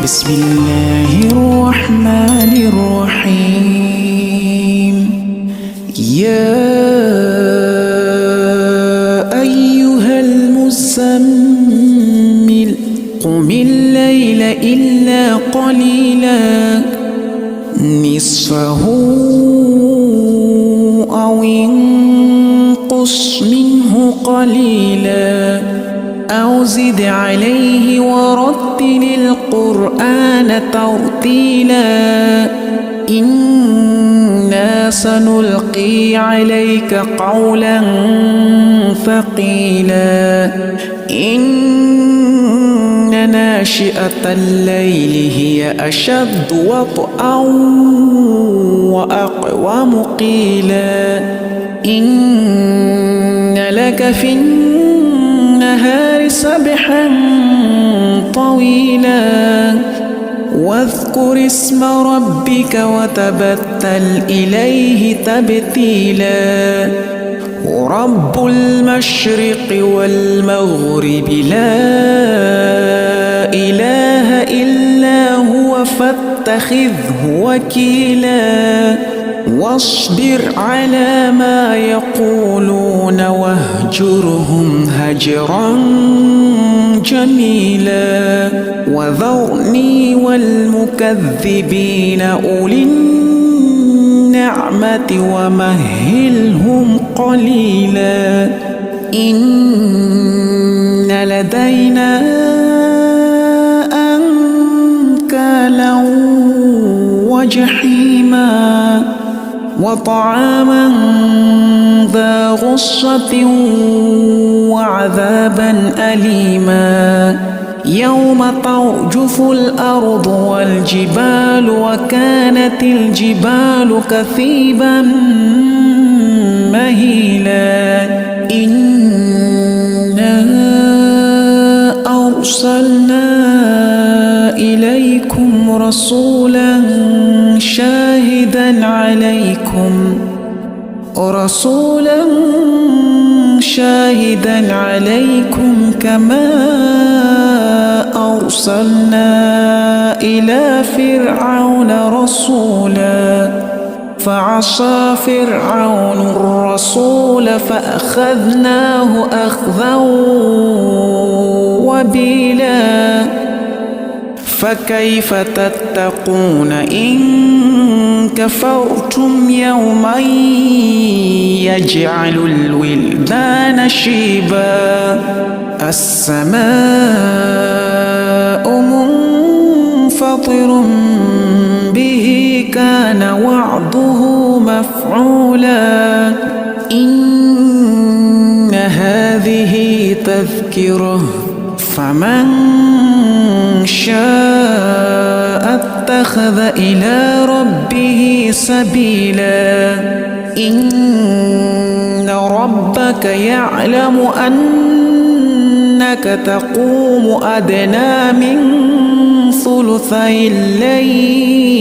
بسم الله الرحمن الرحيم. يا أيها المزمل قم الليل إلا قليلا نصفه أو انقص منه قليلا أو زد عليه ورتل القرآن ترتيلا إنا سنلقي عليك قولا ثقيلا إن ناشئة الليل هي أشد وطئا وأقوم قيلا إن لك في النهار سبحا طويلا واذكر اسم ربك وتبتل إليه تبتيلا رب المشرق والمغرب لا إله إلا هو فاتخذه وكيلا واصبر على ما يقولون واهجرهم هجرا جميلا وذرني والمكذبين أولي النعمة ومهلهم قليلا إن لدينا أنكالا وجحيما وطعاما ذا غصة وعذابا أليما يوم ترجف الأرض والجبال وكانت الجبال كثيبا مهيلا إنا أرسلنا إليكم رسولا شاهدا عليكم كما أرسلنا إلى فرعون رسولا فعصى فرعون الرسول فأخذناه أخذا وبيلا فكيف تتقون إن كفرتم يوما يجعل الولدان شيبا السماء منفطر به كان وعده مفعولا إن هذه تذكرة فمن شاء اتخذ إلى ربه سبيلا إن ربك يعلم أنك تقوم أدنى من ثلثي الليل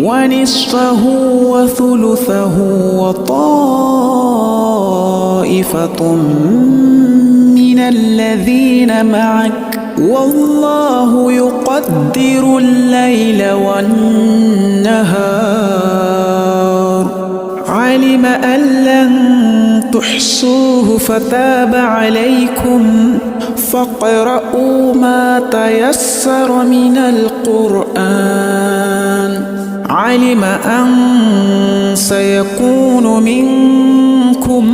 ونصفه وثلثه وطائفة من الذين معك والله يقدر الليل والنهار علم أن لن تحصوه فتاب عليكم فاقرؤوا ما تيسر من القرآن علم أن سيكون منكم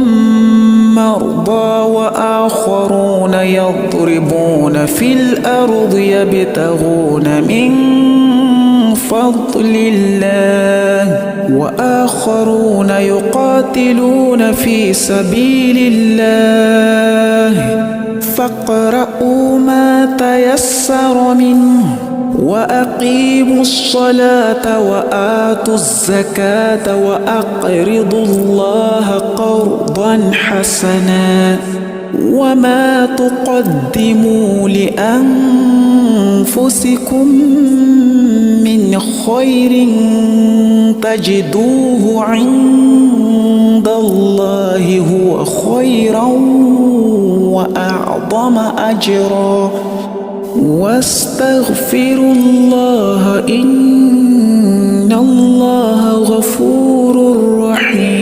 مرضى وآخرون يضربون في الأرض يبتغون من فضل الله وآخرون يقاتلون في سبيل الله فاقرؤوا ما تيسر منه وأقيموا الصلاة وآتوا الزكاة وأقرضوا الله قرضا حسنا وما تقدموا لأنفسكم من خير تجدوه عند الله هو خيرا وأعظم أجرا واستغفروا الله إن الله غفور رحيم.